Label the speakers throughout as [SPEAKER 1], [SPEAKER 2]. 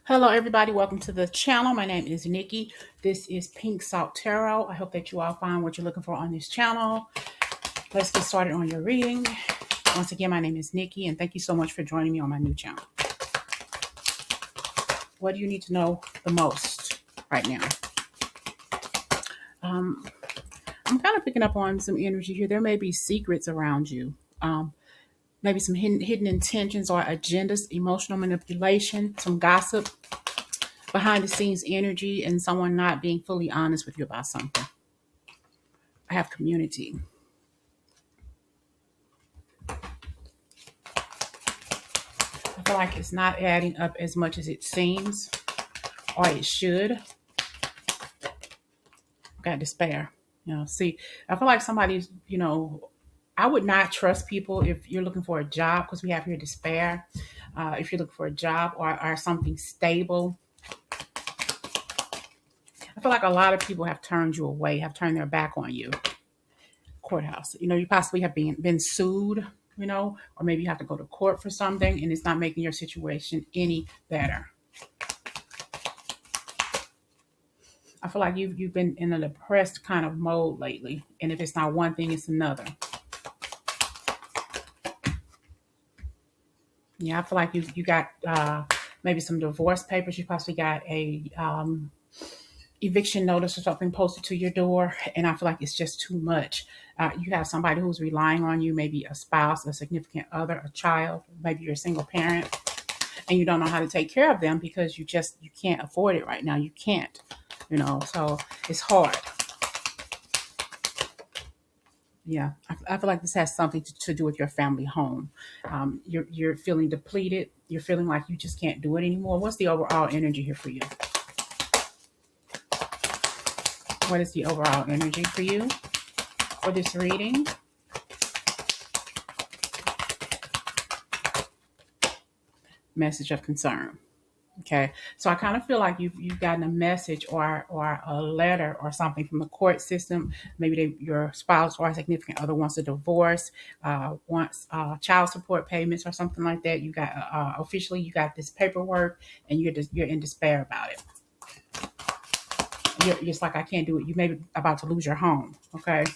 [SPEAKER 1] Hello, everybody. Welcome to the channel. My name is Nikki. This is Pink Salt Tarot. I hope that you all find what you're looking for on this channel. Let's get started on your reading. Once again, my name is Nikki, and thank you so much for joining me on my new channel. What do you need to know the most right now? I'm kind of picking up on some energy here. There may be secrets around you. Maybe some hidden intentions or agendas, emotional manipulation, some gossip, behind the scenes energy, and someone not being fully honest with you about something. I have community. I feel like it's not adding up as much as it seems or it should. Got despair. See, I feel like somebody's, I would not trust people if you're looking for a job, because we have here despair. If you're looking for a job or something stable, I feel like a lot of people have turned you away, have turned their back on you. Courthouse. You possibly have been sued, or maybe you have to go to court for something and it's not making your situation any better. I feel like you've been in a depressed kind of mode lately. And if it's not one thing, it's another. Yeah, I feel like you got maybe some divorce papers. You possibly got a eviction notice or something posted to your door, and I feel like it's just too much. You have somebody who's relying on you, maybe a spouse, a significant other, a child, maybe you're a single parent, and you don't know how to take care of them because you can't afford it right now. You can't, so it's hard. Yeah, I feel like this has something to do with your family home. You're feeling depleted. You're feeling like you just can't do it anymore. What's the overall energy here for you? What is the overall energy for you for this reading? Message of concern. Okay, so I kind of feel like you've gotten a message or a letter or something from the court system. Maybe your spouse or a significant other wants a divorce, wants child support payments or something like that. You got officially you got this paperwork, and you're in despair about it. You're just like, I can't do it. You may be about to lose your home. Okay,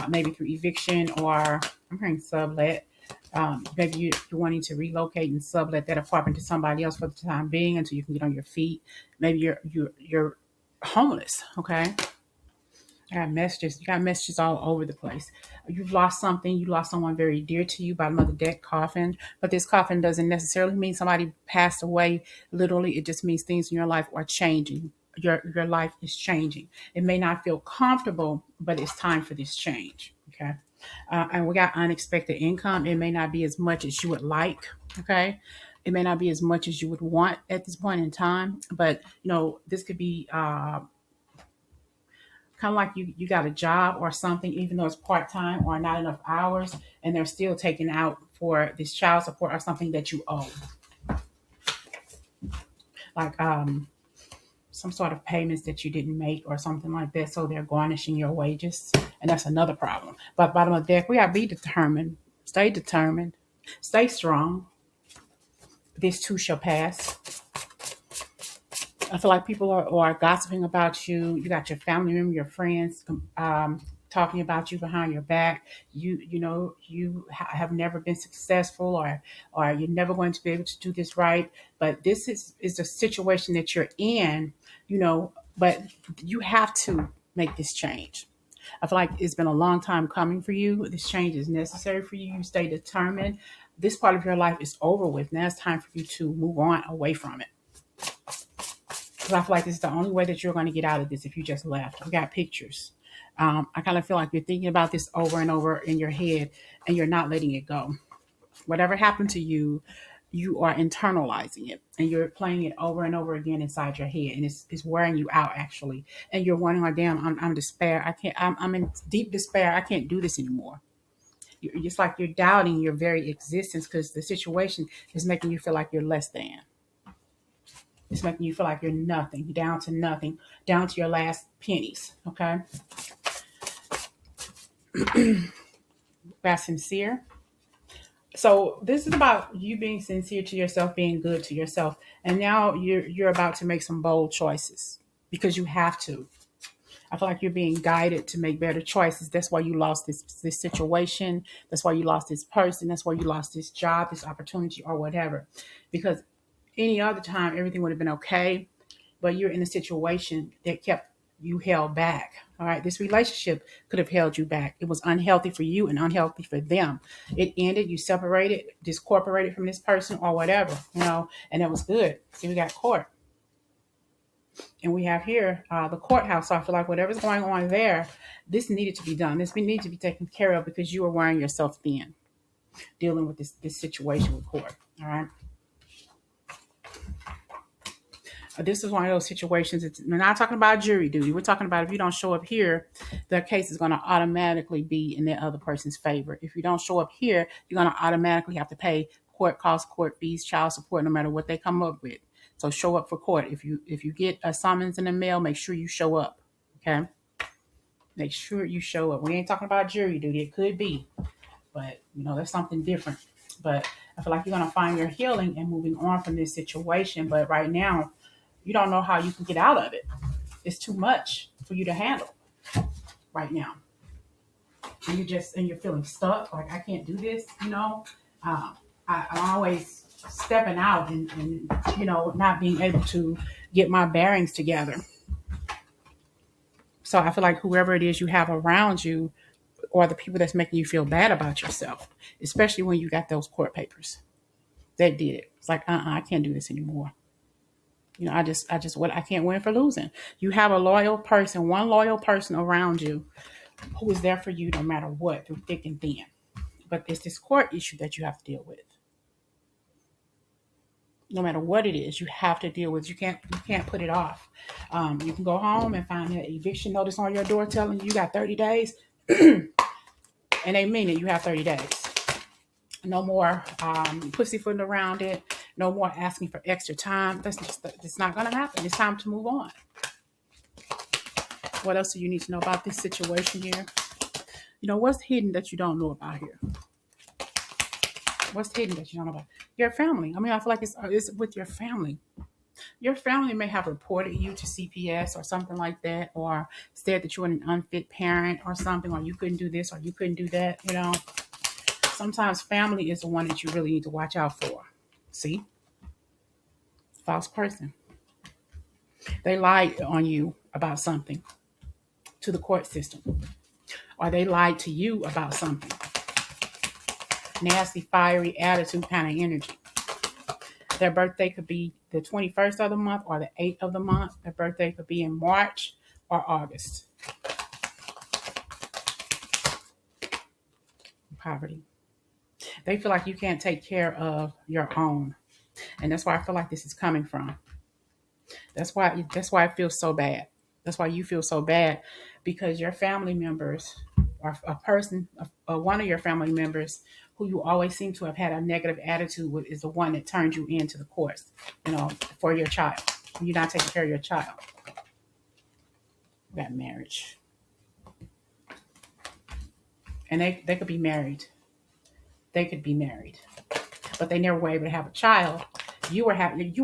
[SPEAKER 1] maybe through eviction, or I'm hearing sublet. Maybe you're wanting to relocate and sublet that apartment to somebody else for the time being until you can get on your feet. Maybe you're homeless. Okay, I got messages. You got messages all over the place. You've lost something. You lost someone very dear to you. Bottom of the deck, coffin. But this coffin doesn't necessarily mean somebody passed away. Literally, it just means things in your life are changing. Your life is changing. It may not feel comfortable, but it's time for this change. Okay. And we got unexpected income. It may not be as much as you would like. Okay. It may not be as much as you would want at this point in time, but this could be kind of like you got a job or something, even though it's part-time or not enough hours, and they're still taking out for this child support or something that you owe. Like some sort of payments that you didn't make or something like that. So they're garnishing your wages. And that's another problem. But bottom of the deck, we got to be determined. Stay determined. Stay strong. This too shall pass. I feel like people are gossiping about you. You got your family member, your friends talking about you behind your back. You have never been successful, or you're never going to be able to do this right. But this is the situation that you're in, but you have to make this change. I feel like it's been a long time coming for you. This change is necessary for you. You stay determined. This part of your life is over with. Now it's time for you to move on away from it. Because I feel like this is the only way that you're going to get out of this if you just left. We got pictures. I kind of feel like you're thinking about this over and over in your head, and you're not letting it go. Whatever happened to you, you are internalizing it, and you're playing it over and over again inside your head, and it's wearing you out, actually. And you're wondering, like, damn, I'm despair. I can't. I'm in deep despair. I can't do this anymore. It's like you're doubting your very existence because the situation is making you feel like you're less than. It's making you feel like you're nothing, down to your last pennies. Okay. That's sincere. So this is about you being sincere to yourself, being good to yourself. And now you're about to make some bold choices because you have to. I feel like you're being guided to make better choices. That's why you lost this situation. That's why you lost this person. That's why you lost this job, this opportunity, or whatever. Because any other time, everything would have been okay. But you're in a situation that kept you held back. All right. This relationship could have held you back. It was unhealthy for you and unhealthy for them. It ended, you separated, discorporated from this person or whatever, and it was good. See, we got court. And we have here the courthouse. So I feel like whatever's going on there, this needed to be done. This needed to be taken care of because you were wearing yourself thin dealing with this situation with court. All right. This is one of those situations. We're not talking about jury duty. We're talking about if you don't show up here, the case is going to automatically be in the other person's favor. If you don't show up here, you're going to automatically have to pay court costs, court fees, child support, no matter what they come up with. So show up for court. If you get a summons in the mail, make sure you show up. Okay? Make sure you show up. We ain't talking about jury duty. It could be, but that's something different. But I feel like you're going to find your healing and moving on from this situation. But right now, you don't know how you can get out of it. It's too much for you to handle right now. And you're feeling stuck. Like, I can't do this, I'm always stepping out and not being able to get my bearings together. So I feel like whoever it is you have around you or the people that's making you feel bad about yourself, especially when you got those court papers, that did it. It's like, I can't do this anymore. I can't win for losing. You have one loyal person around you who is there for you no matter what, through thick and thin. But it's this court issue that you have to deal with. No matter what it is, you have to deal with. You can't put it off. You can go home and find an eviction notice on your door telling you got 30 days. And they mean it. You have 30 days. No more pussyfooting around it. No more asking for extra time. It's not going to happen. It's time to move on. What else do you need to know about this situation here? What's hidden that you don't know about here? What's hidden that you don't know about? Your family. I mean, I feel like it's with your family. Your family may have reported you to CPS or something like that, or said that you were an unfit parent or something, or you couldn't do this or you couldn't do that, Sometimes family is the one that you really need to watch out for. See? False person. They lied on you about something to the court system. Or they lied to you about something. Nasty, fiery attitude kind of energy. Their birthday could be the 21st of the month or the 8th of the month. Their birthday could be in March or August. Poverty. They feel like you can't take care of your own. And that's where I feel like this is coming from. That's why it feels so bad. That's why you feel so bad, because your family members or one of your family members who you always seem to have had a negative attitude with is the one that turned you into the courts, for your child. You're not taking care of your child. That marriage. And they could be married. They could be married, but they never were able to have a child. You were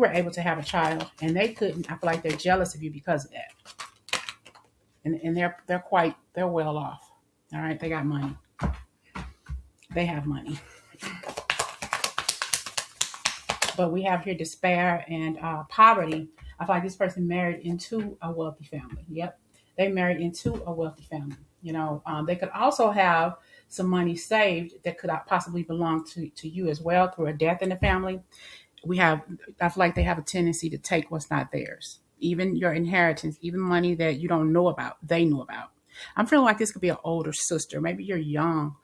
[SPEAKER 1] able to have a child, and they couldn't. I feel like they're jealous of you because of that. And they're well off. All right, they got money. They have money. But we have here despair and poverty. I feel like this person married into a wealthy family. Yep, they married into a wealthy family. They could also have some money saved that could possibly belong to you as well through a death in the family. I feel like they have a tendency to take what's not theirs. Even your inheritance, even money that you don't know about, they know about. I'm feeling like this could be an older sister. Maybe you're young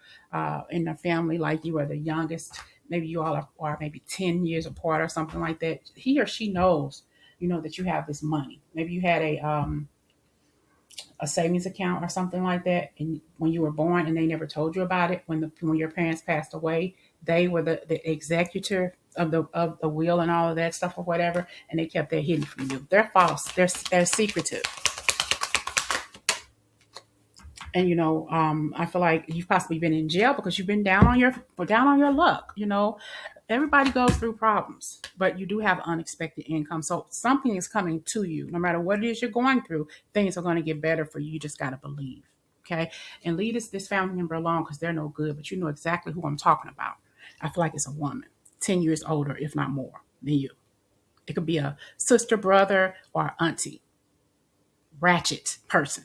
[SPEAKER 1] in the family, like you are the youngest. Maybe you all are maybe 10 years apart or something like that. He or she knows, that you have this money. Maybe you had a savings account or something like that, and when you were born and they never told you about it, when your parents passed away, they were the executor of the will and all of that stuff or whatever, and they kept that hidden from you. They're false. They're secretive. And I feel like you've possibly been in jail because you've been down on your luck. Everybody goes through problems, but you do have unexpected income. So something is coming to you. No matter what it is you're going through, things are going to get better for you. You just got to believe. Okay. And leave this family member alone because they're no good, but you know exactly who I'm talking about. I feel like it's a woman, 10 years older, if not more than you. It could be a sister, brother, or auntie, ratchet person.